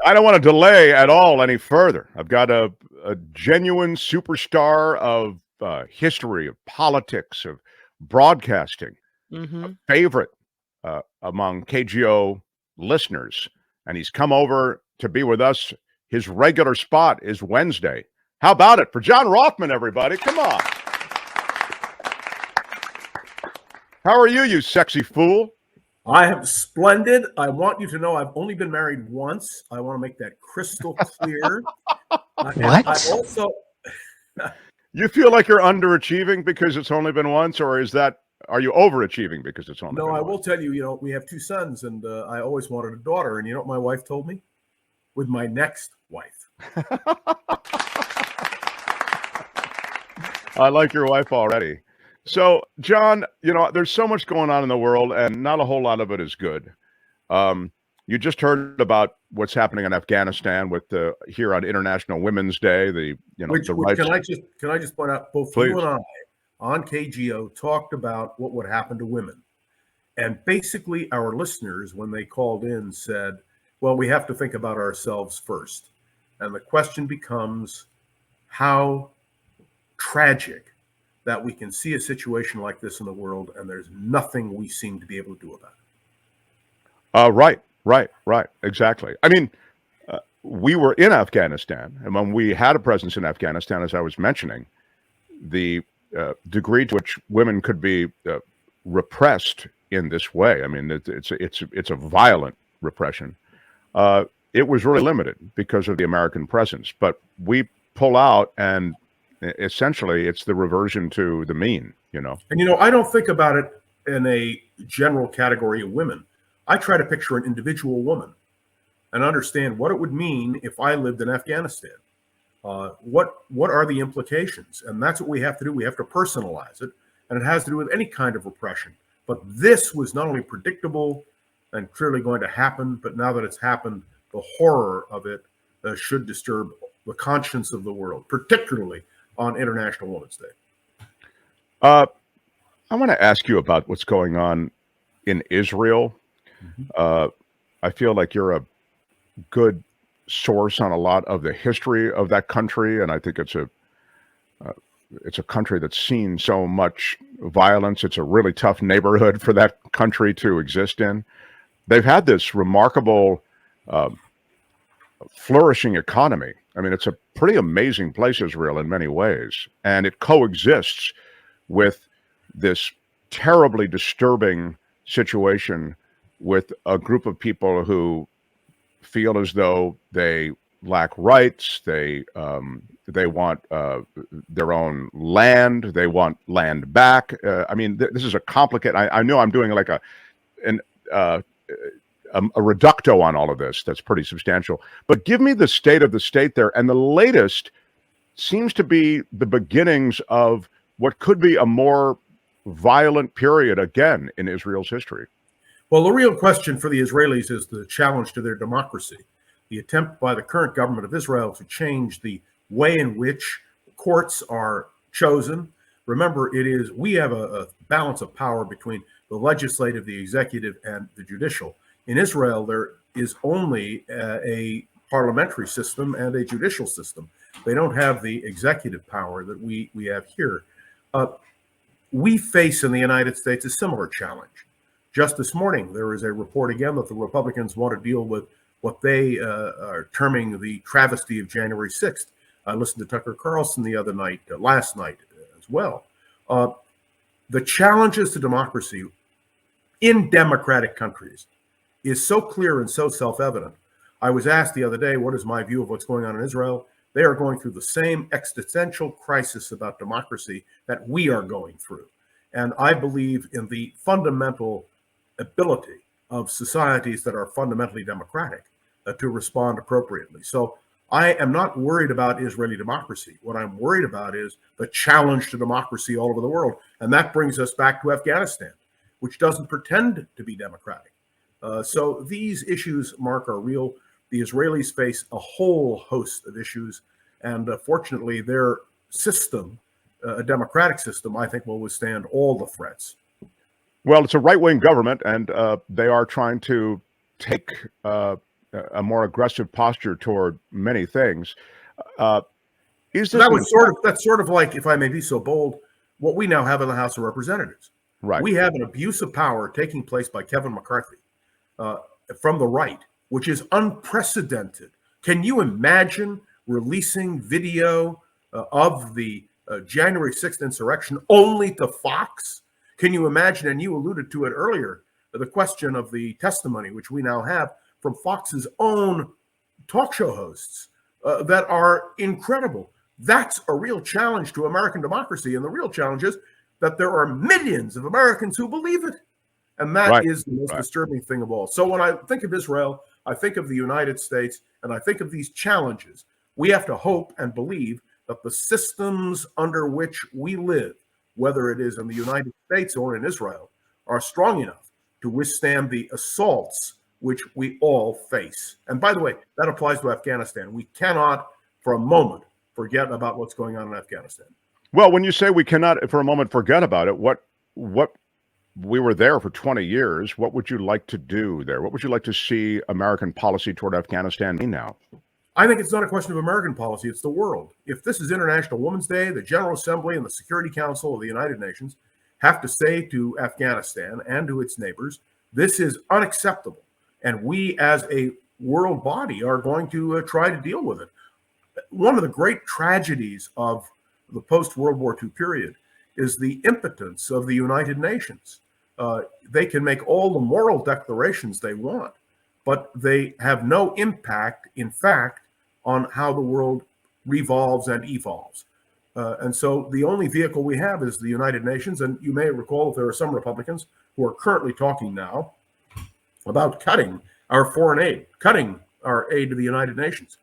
I don't want to delay at all any further. I've got a genuine superstar of history, of politics, of broadcasting, a Mm-hmm. favorite among KGO listeners, and he's come over to be with us. His regular spot is Wednesday. How about it for John Rothmann, everybody? Come on. How are you sexy fool? I am splendid. I want you to know I've only been married once. I want to make that crystal clear. What? I also, You feel like you're underachieving because it's only been once, or are you overachieving because it's only no, been I once? will tell you, we have two sons, and I always wanted a daughter. And you know what my wife told me? With my next wife. I like your wife already. So, John, there's so much going on in the world, and not a whole lot of it is good. You just heard about what's happening in Afghanistan with here on International Women's Day. The rights. Can I just point out, both Please. you and I on KGO talked about what would happen to women, and basically our listeners, when they called in, said, "Well, we have to think about ourselves first," and the question becomes, how tragic that we can see a situation like this in the world, and there's nothing we seem to be able to do about it. Right. Exactly. I mean, we were in Afghanistan, and when we had a presence in Afghanistan, as I was mentioning, the degree to which women could be repressed in this way. I mean, it's a violent repression. It was really limited because of the American presence, but we pull out, and essentially it's the reversion to the mean. And I don't think about it in a general category of women. I try to picture an individual woman and understand what it would mean if I lived in Afghanistan. What are the implications? And that's what we have to do. We have to personalize it, and it has to do with any kind of repression. But this was not only predictable and clearly going to happen, but now that it's happened, the horror of it should disturb the conscience of the world, particularly on International Women's Day. I want to ask you about what's going on in Israel. I feel like you're a good source on a lot of the history of that country, and I think it's a country that's seen so much violence. It's a really tough neighborhood for that country to exist in. They've had this remarkable flourishing economy. I mean, it's a pretty amazing place, Israel, in many ways, and it coexists with this terribly disturbing situation with a group of people who feel as though they lack rights. They want their own land. They want land back. I mean, this is a complicated. I know I'm doing like a reducto on all of this. That's pretty substantial. But give me the state of the state there, and the latest seems to be the beginnings of what could be a more violent period again in Israel's history. Well, the real question for the Israelis is the challenge to their democracy, the attempt by the current government of Israel to change the way in which courts are chosen. Remember, we have a balance of power between the legislative, the executive, and the judicial. In Israel, there is only a parliamentary system and a judicial system. They don't have the executive power that we have here. We face in the United States a similar challenge. Just this morning, there was a report again that the Republicans want to deal with what they are terming the travesty of January 6th. I listened to Tucker Carlson last night as well. The challenges to democracy in democratic countries is so clear and so self-evident. I was asked the other day, what is my view of what's going on in Israel? They are going through the same existential crisis about democracy that we are going through. And I believe in the fundamental ability of societies that are fundamentally democratic to respond appropriately. So I am not worried about Israeli democracy. What I'm worried about is the challenge to democracy all over the world. And that brings us back to Afghanistan, which doesn't pretend to be democratic. So these issues, Mark, are real. The Israelis face a whole host of issues. And fortunately, their system, a democratic system, I think will withstand all the threats. Well, it's a right-wing government, and they are trying to take a more aggressive posture toward many things. Uh, is So this that's sort of like, if I may be so bold, what we now have in the House of Representatives. right? We have an abuse of power taking place by Kevin McCarthy uh, from the right, which is unprecedented. Can you imagine releasing video of the January 6th insurrection only to Fox? Can you imagine, and you alluded to it earlier, the question of the testimony, which we now have from Fox's own talk show hosts that are incredible. That's a real challenge to American democracy. And the real challenge is that there are millions of Americans who believe it. And that is the most disturbing thing of all. So when I think of Israel, I think of the United States, and I think of these challenges. We have to hope and believe that the systems under which we live, whether it is in the United States or in Israel, are strong enough to withstand the assaults which we all face. And by the way, that applies to Afghanistan. We cannot, for a moment, forget about what's going on in Afghanistan. Well, when you say we cannot for a moment forget about it, what we were there for 20 years, what would you like to do there? What would you like to see American policy toward Afghanistan be now? I think it's not a question of American policy, it's the world. If this is International Women's Day, the General Assembly and the Security Council of the United Nations have to say to Afghanistan and to its neighbors, this is unacceptable. And we as a world body are going to try to deal with it. One of the great tragedies of the post-World War II period is the impotence of the United Nations. They can make all the moral declarations they want, but they have no impact, in fact, on how the world revolves and evolves. And so the only vehicle we have is the United Nations. And you may recall that there are some Republicans who are currently talking now about cutting our foreign aid, cutting our aid to the United Nations.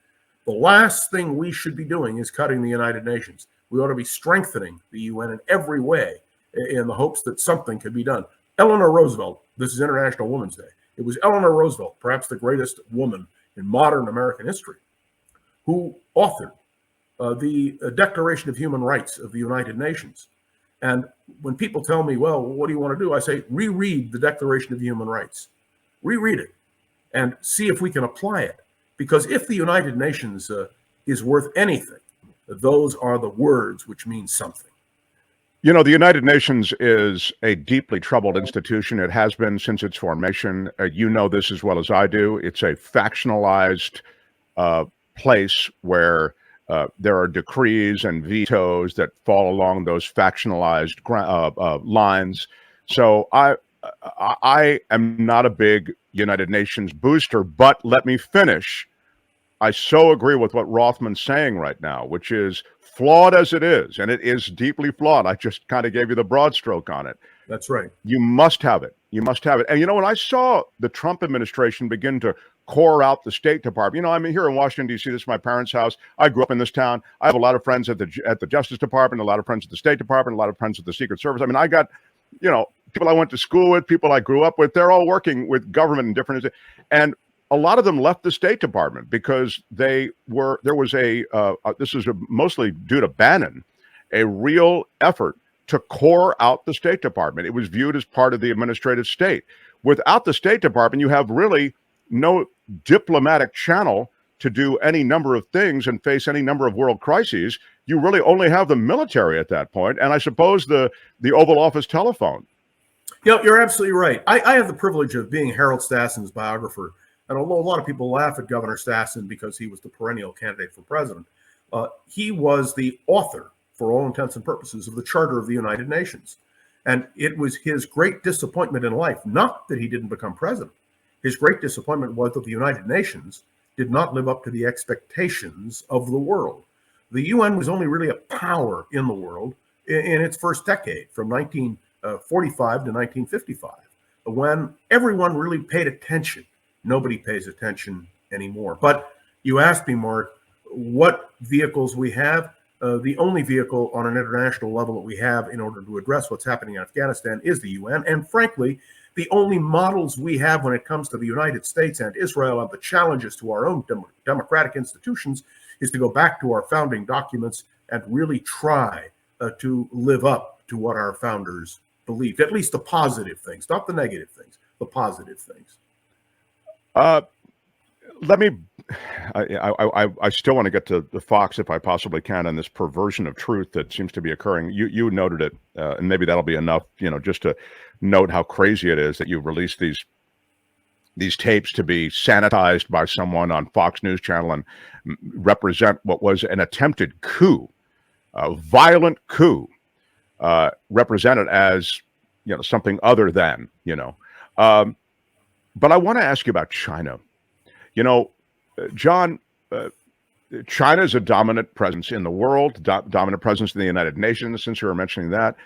The last thing we should be doing is cutting the United Nations. We ought to be strengthening the UN in every way in the hopes that something could be done. Eleanor Roosevelt, this is International Women's Day. It was Eleanor Roosevelt, perhaps the greatest woman in modern American history, who authored the Declaration of Human Rights of the United Nations. And when people tell me, well, what do you want to do? I say, reread the Declaration of Human Rights. Reread it and see if we can apply it. Because if the United Nations is worth anything, those are the words which mean something. You know, the United Nations is a deeply troubled institution. It has been since its formation. You know this as well as I do. It's a factionalized place where there are decrees and vetoes that fall along those factionalized lines. So I am not a big United Nations booster, but let me finish. I so agree with what Rothman's saying right now, which is flawed as it is, and it is deeply flawed. I just kind of gave you the broad stroke on it. That's right. You must have it. You must have it. And you know, when I saw the Trump administration begin to core out the State Department, you know, I'm here in Washington, D.C. This is my parents' house. I grew up in this town. I have a lot of friends at the Justice Department, a lot of friends at the State Department, a lot of friends at the Secret Service. I mean, I got, you know, people I went to school with, people I grew up with. They're all working with government in different, and a lot of them left the State Department because there was this is mostly due to Bannon, a real effort to core out the State Department. It was viewed as part of the administrative state. Without the State Department, you have really no diplomatic channel to do any number of things and face any number of world crises. You really only have the military at that point, and I suppose the Oval Office telephone. You know, you're absolutely right. I have the privilege of being Harold Stassen's biographer. And although a lot of people laugh at Governor Stassen because he was the perennial candidate for president, he was the author, for all intents and purposes, of the Charter of the United Nations. And it was his great disappointment in life, not that he didn't become president. His great disappointment was that the United Nations did not live up to the expectations of the world. The UN was only really a power in the world in its first decade, from 1945 to 1955, when everyone really paid attention. Nobody pays attention anymore. But you asked me, Mark, what vehicles we have. The only vehicle on an international level that we have in order to address what's happening in Afghanistan is the UN. And frankly, the only models we have when it comes to the United States and Israel and the challenges to our own democratic institutions is to go back to our founding documents and really try to live up to what our founders believed, at least the positive things, not the negative things, the positive things. let me. I still want to get to the Fox if I possibly can, and this perversion of truth that seems to be occurring. You noted it, and maybe that'll be enough, just to note how crazy it is that you've released these tapes to be sanitized by someone on Fox News Channel and represent what was an attempted coup, a violent coup, represented as something other than. But I want to ask you about China. John, China is a dominant presence in the world, dominant presence in the United Nations, since you were mentioning that.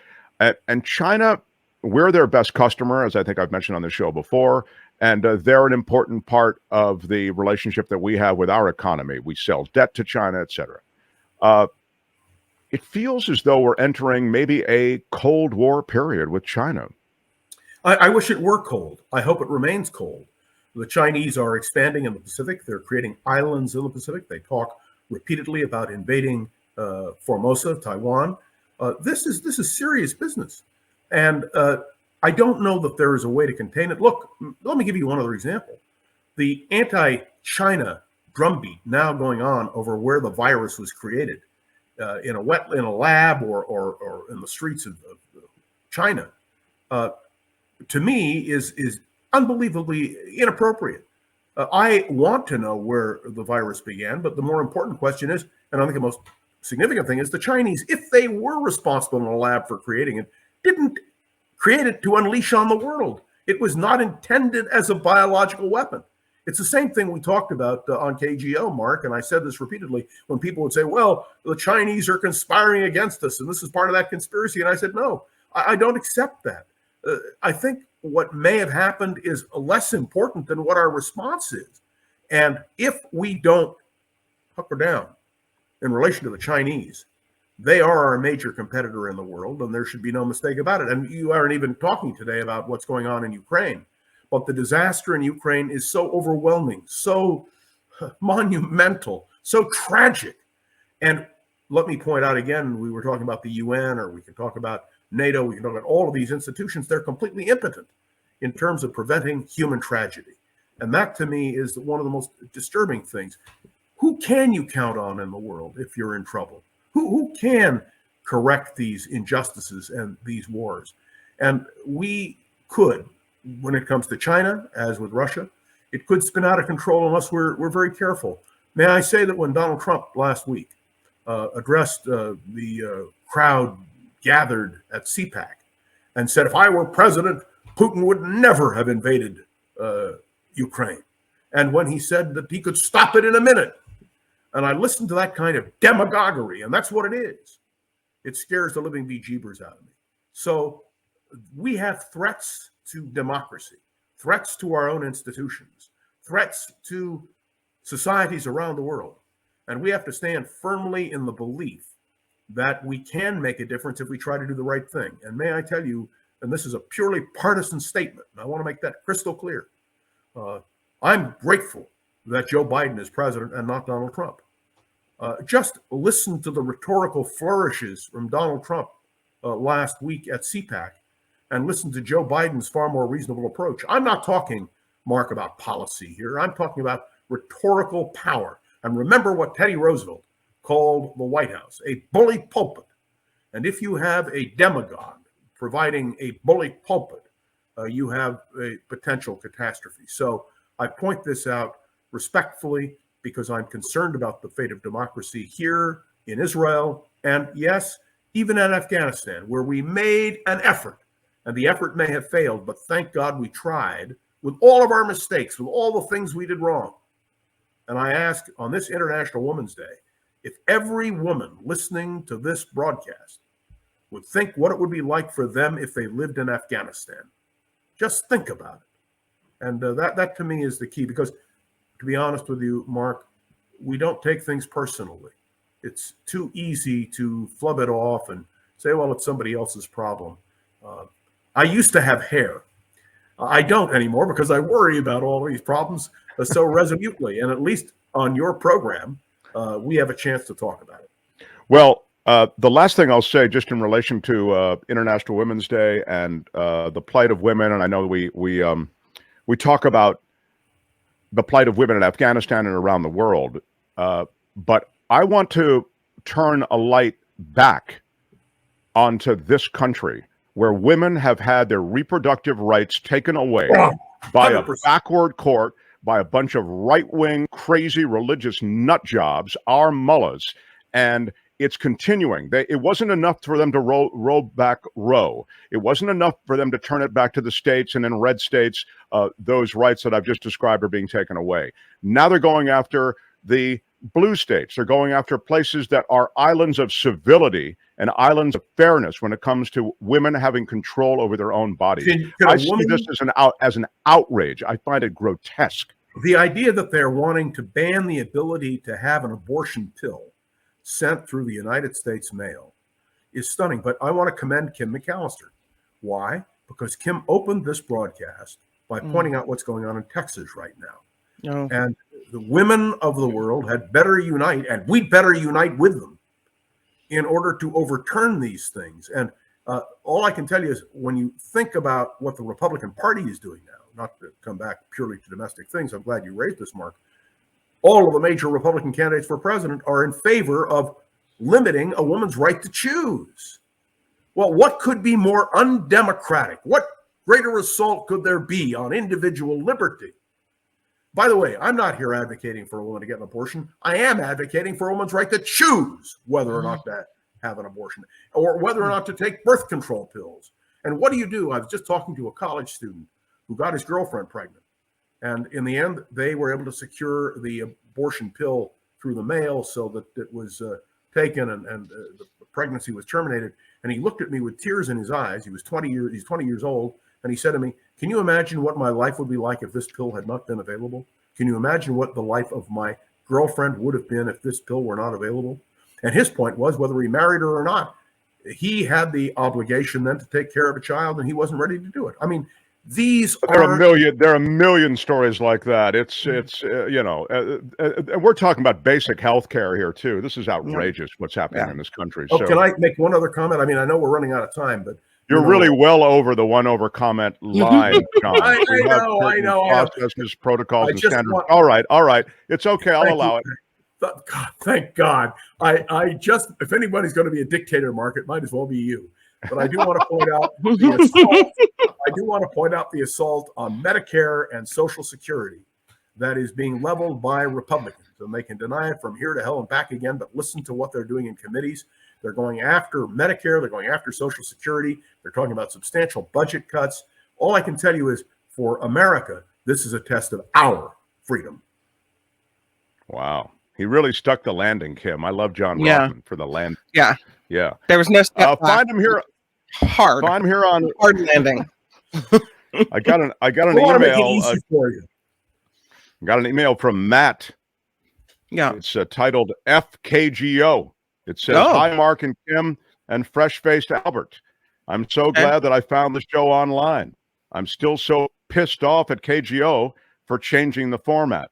And China, we're their best customer, as I think I've mentioned on the show before, and they're an important part of the relationship that we have with our economy. We sell debt to China, et cetera. It feels as though we're entering maybe a Cold War period with China. I wish it were cold. I hope it remains cold. The Chinese are expanding in the Pacific. They're creating islands in the Pacific. They talk repeatedly about invading Formosa, Taiwan. This is serious business. And I don't know that there is a way to contain it. Look, let me give you one other example. The anti-China drumbeat now going on over where the virus was created in a lab or in the streets of China, to me is unbelievably inappropriate. I want to know where the virus began, but the more important question is, and I think the most significant thing is, the Chinese, if they were responsible in a lab for creating it, didn't create it to unleash on the world. It was not intended as a biological weapon. It's the same thing we talked about on KGO, Mark, and I said this repeatedly when people would say, well, the Chinese are conspiring against us, and this is part of that conspiracy. And I said, no, I don't accept that. I think what may have happened is less important than what our response is. And if we don't hunker down in relation to the Chinese, they are our major competitor in the world, and there should be no mistake about it. And you aren't even talking today about what's going on in Ukraine. But the disaster in Ukraine is so overwhelming, so monumental, so tragic. And let me point out again, we were talking about the UN, or we can talk about NATO, we can talk about all of these institutions. They're completely impotent in terms of preventing human tragedy. And that, to me, is one of the most disturbing things. Who can you count on in the world if you're in trouble? Who can correct these injustices and these wars? And we could, when it comes to China, as with Russia, it could spin out of control unless we're very careful. May I say that when Donald Trump last week addressed the crowd gathered at CPAC and said, if I were president, Putin would never have invaded Ukraine. And when he said that he could stop it in a minute, and I listened to that kind of demagoguery, and that's what it is. It scares the living bejeebers out of me. So we have threats to democracy, threats to our own institutions, threats to societies around the world. And we have to stand firmly in the belief that we can make a difference if we try to do the right thing. And may I tell you, and this is a purely partisan statement, and I want to make that crystal clear, I'm grateful that Joe Biden is president and not Donald Trump. Just listen to the rhetorical flourishes from Donald Trump last week at CPAC, and listen to Joe Biden's far more reasonable approach. I'm not talking, Mark, about policy here. I'm talking about rhetorical power. And remember what Teddy Roosevelt called the White House, a bully pulpit. And if you have a demagogue providing a bully pulpit, you have a potential catastrophe. So I point this out respectfully because I'm concerned about the fate of democracy here in Israel, and yes, even in Afghanistan, where we made an effort. And the effort may have failed, but thank God we tried with all of our mistakes, with all the things we did wrong. And I ask on this International Women's Day, if every woman listening to this broadcast would think what it would be like for them if they lived in Afghanistan. Just think about it. And that to me is the key, because to be honest with you, Mark, we don't take things personally. It's too easy to flub it off and say, well, it's somebody else's problem. I used to have hair. I don't anymore because I worry about all these problems so resolutely. And at least on your program, we have a chance to talk about it. Well, the last thing I'll say, just in relation to International Women's Day and the plight of women, and I know we talk about the plight of women in Afghanistan and around the world. But I want to turn a light back onto this country where women have had their reproductive rights taken away by a 100%. backward court, by a bunch of right-wing, crazy religious nut jobs, our mullahs, and it's continuing. It wasn't enough for them to roll back Roe. It wasn't enough for them to turn it back to the states, and in red states, those rights that I've just described are being taken away. Now they're going after the blue states. They're going after places that are islands of civility and islands of fairness when it comes to women having control over their own bodies. I see this as an outrage. I find it grotesque. The idea that they're wanting to ban the ability to have an abortion pill sent through the United States mail is stunning. But I want to commend Kim McAllister. Why? Because Kim opened this broadcast by pointing out what's going on in Texas right now. Oh. And the women of the world had better unite, and we better unite with them in order to overturn these things. And all I can tell you is when you think about what the Republican Party is doing now, not to come back purely to domestic things, I'm glad you raised this, Mark. All of the major Republican candidates for president are in favor of limiting a woman's right to choose. Well, what could be more undemocratic? What greater assault could there be on individual liberty? By the way, I'm not here advocating for a woman to get an abortion. I am advocating for a woman's right to choose whether or not to have an abortion or whether or not to take birth control pills. And what do you do? I was just talking to a college student who got his girlfriend pregnant. And in the end, they were able to secure the abortion pill through the mail so that it was taken and the pregnancy was terminated. And he looked at me with tears in his eyes. He's 20 years old. And he said to me, "Can you imagine what my life would be like if this pill had not been available? Can you imagine what the life of my girlfriend would have been if this pill were not available?" And his point was, whether he married her or not, he had the obligation then to take care of a child, and he wasn't ready to do it. I mean, there are a million stories like that. It's we're talking about basic health care here too. This is outrageous what's happening in this country. Oh, so can I make one other comment? I mean, I know we're running out of time, but you're really well over the one over comment line, John. I know. Processes, protocols, and standards. All right. It's okay. I'll allow it. God, thank God. I just, if anybody's going to be a dictator, Mark, it might as well be you. But I do want to point out the assault on Medicare and Social Security that is being leveled by Republicans. And they can deny it from here to hell and back again, but listen to what they're doing in committees. They're going after Medicare. They're going after Social Security. They're talking about substantial budget cuts. All I can tell you is, for America, this is a test of our freedom. Wow. He really stuck the landing, Kim. I love John Rothmann for the land. Yeah. Yeah. There was no step back. Find him here. Hard. Find him here on hard landing. I got an email. Got an email from Matt. Yeah. It's titled FKGO. It says, "Hi, Mark and Kim and fresh-faced Albert. I'm so glad that I found the show online. I'm still so pissed off at KGO for changing the format.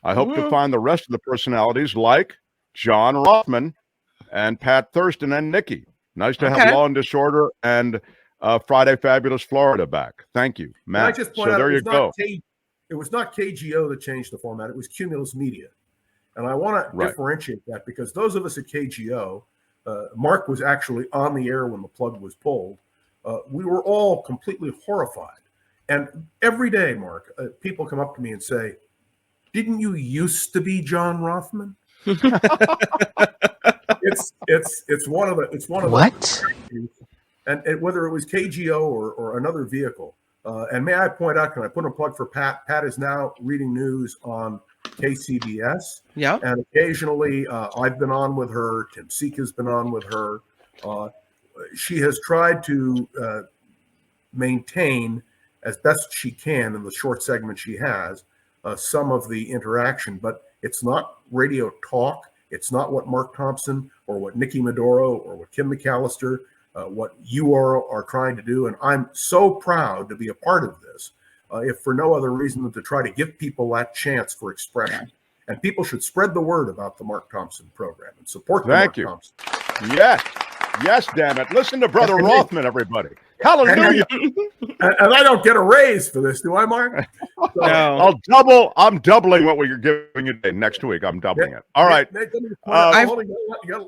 I hope to find the rest of the personalities like John Rothmann and Pat Thurston and Nikki. Nice to have Law and Disorder and Friday Fabulous Florida back. Thank you, Matt." So there you go. It was not KGO that changed the format. It was Cumulus Media. And I want to differentiate that, because those of us at KGO, Mark was actually on the air when the plug was pulled. We were all completely horrified. And every day, Mark, people come up to me and say, "Didn't you used to be John Rothmann?" It's one of the what? And whether it was KGO or another vehicle. And may I point out, can I put a plug for Pat? Pat is now reading news on KCBS. Yeah. And occasionally I've been on with her. Tim Sika's been on with her. She has tried to maintain as best she can in the short segment she has some of the interaction, but it's not radio talk. It's not what Mark Thompson or what Nikki Maduro or what Kim McAllister, what you are trying to do. And I'm so proud to be a part of this, if for no other reason than to try to give people that chance for expression. And people should spread the word about the Mark Thompson program and support the Mark Thompson. Yes. Yes, damn it. Listen to Brother And Rothman, everybody. Hallelujah. And I don't get a raise for this, do I, Mark? So, No. I'm doubling what we're giving you today. Next week, I'm doubling it. All right. You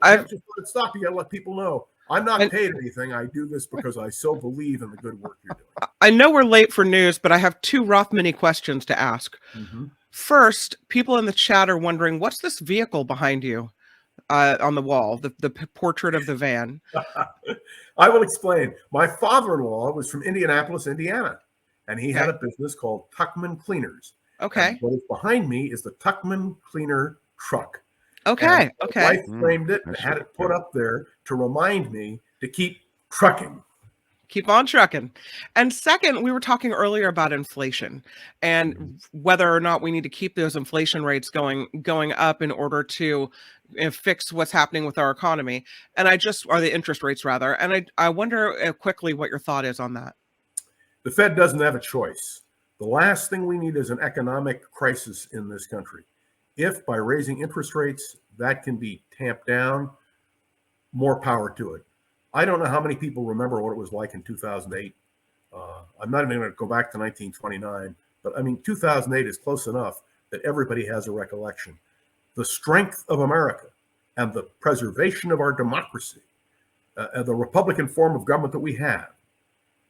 can't just let it stop. You got to let people know. I'm not paid anything. I do this because I so believe in the good work you're doing. I know we're late for news, but I have two Rothmann questions to ask. Mm-hmm. First, people in the chat are wondering, what's this vehicle behind you on the wall, the portrait of the van? I will explain. My father-in-law was from Indianapolis, Indiana, and he had a business called Tuckman Cleaners. Okay. And what is behind me is the Tuckman Cleaner truck. Okay. And my wife framed it and had it put up there to remind me to keep trucking. Keep on trucking. And second, we were talking earlier about inflation and whether or not we need to keep those inflation rates going up in order to fix what's happening with our economy. And are the interest rates rather. And I wonder quickly what your thought is on that. The Fed doesn't have a choice. The last thing we need is an economic crisis in this country. If by raising interest rates that can be tamped down, more power to it. I don't know how many people remember what it was like in 2008. I'm not even going to go back to 1929, but I mean, 2008 is close enough that everybody has a recollection. The strength of America and the preservation of our democracy, the Republican form of government that we have,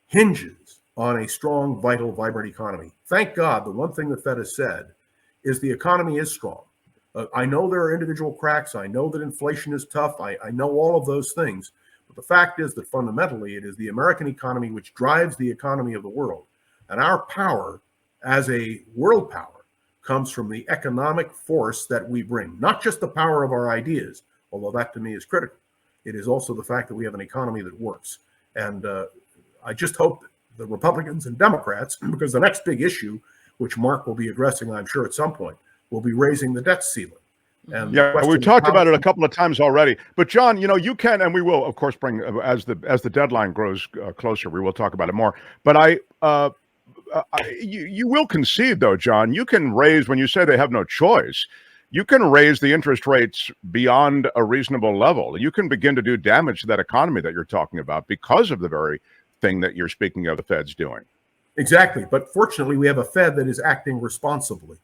hinges on a strong, vital, vibrant economy. Thank God, the one thing the Fed has said is the economy is strong. I know there are individual cracks. I know that inflation is tough. I know all of those things. But the fact is that fundamentally, it is the American economy which drives the economy of the world. And our power as a world power comes from the economic force that we bring, not just the power of our ideas, although that to me is critical. It is also the fact that we have an economy that works. And I just hope that the Republicans and Democrats, because the next big issue, which Mark will be addressing, I'm sure, at some point, will be raising the debt ceiling. And we've talked about it a couple of times already. But John, you can, and we will, of course, bring as the deadline grows closer, we will talk about it more. But you will concede, though, John. You can raise, when you say they have no choice, you can raise the interest rates beyond a reasonable level. You can begin to do damage to that economy that you're talking about because of the very thing that you're speaking of the Fed's doing. Exactly. But fortunately, we have a Fed that is acting responsibly.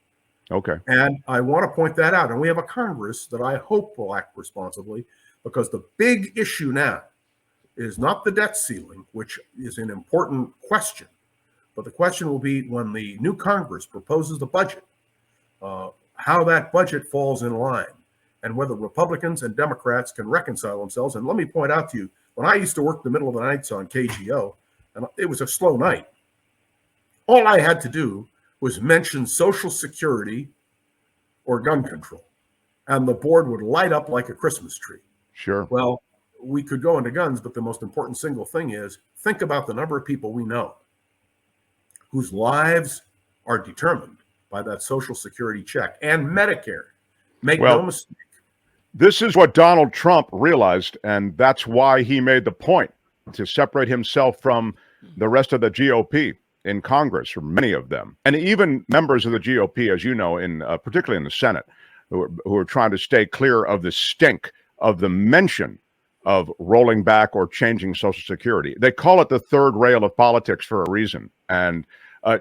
Okay. And I want to point that out. And we have a Congress that I hope will act responsibly, because the big issue now is not the debt ceiling, which is an important question, but the question will be, when the new Congress proposes the budget, how that budget falls in line, and whether Republicans and Democrats can reconcile themselves. And let me point out to you, when I used to work the middle of the nights on KGO, and it was a slow night, all I had to do was mention Social Security or gun control, and the board would light up like a Christmas tree. Sure. Well, we could go into guns, but the most important single thing is, think about the number of people we know whose lives are determined by that Social Security check and Medicare. Make no mistake. This is what Donald Trump realized, and that's why he made the point to separate himself from the rest of the GOP in Congress, or many of them, and even members of the GOP, as you know, particularly in the Senate, who are trying to stay clear of the stink of the mention of rolling back or changing Social Security. They call it the third rail of politics for a reason. And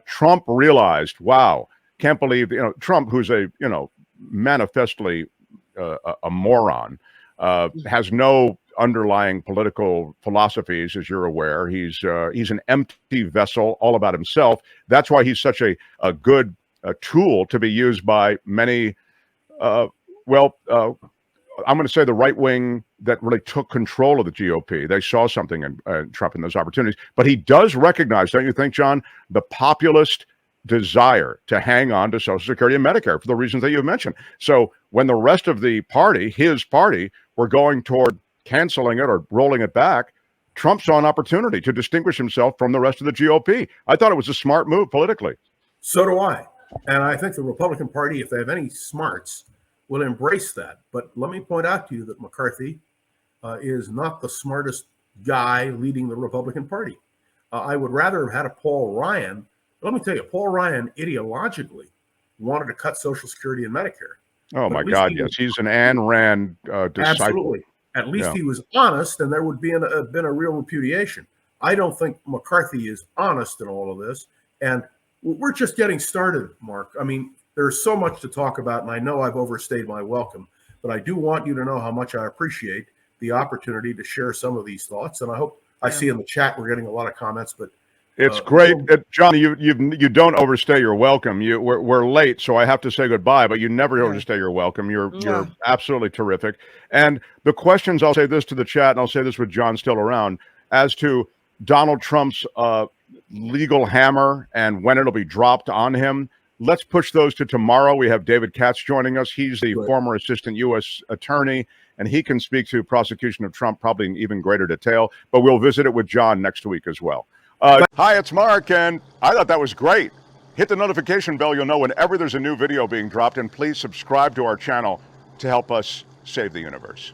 Trump realized, wow, can't believe, Trump, who's manifestly a moron, has no underlying political philosophies, as you're aware. He's an empty vessel, all about himself. That's why he's such a good tool to be used by many, I'm going to say the right wing that really took control of the GOP. They saw something in Trump in those opportunities. But he does recognize, don't you think, John, the populist desire to hang on to Social Security and Medicare for the reasons that you've mentioned. So when the rest of the party, his party, were going toward canceling it or rolling it back, Trump saw an opportunity to distinguish himself from the rest of the GOP. I thought it was a smart move politically. So do I. And I think the Republican Party, if they have any smarts, will embrace that. But let me point out to you that McCarthy is not the smartest guy leading the Republican Party. I would rather have had a Paul Ryan. Let me tell you, Paul Ryan ideologically wanted to cut Social Security and Medicare. Oh, my God, yes. He's an Ayn Rand disciple. Absolutely. At least Yeah. he was honest, and there would be been a real repudiation. I don't think McCarthy is honest in all of this, and we're just getting started, Mark. I mean, there's so much to talk about, and I know I've overstayed my welcome, but I do want you to know how much I appreciate the opportunity to share some of these thoughts. And I hope I see in the chat we're getting a lot of comments, but it's great, John. You don't overstay your welcome. We're late, so I have to say goodbye. But you never overstay your welcome. You're absolutely terrific. And the questions, I'll say this to the chat, and I'll say this with John still around, as to Donald Trump's legal hammer and when it'll be dropped on him. Let's push those to tomorrow. We have David Katz joining us. He's the former assistant U.S. attorney, and he can speak to prosecution of Trump probably in even greater detail. But we'll visit it with John next week as well. Hi, it's Mark, and I thought that was great. Hit the notification bell. You'll know whenever there's a new video being dropped, and please subscribe to our channel to help us save the universe.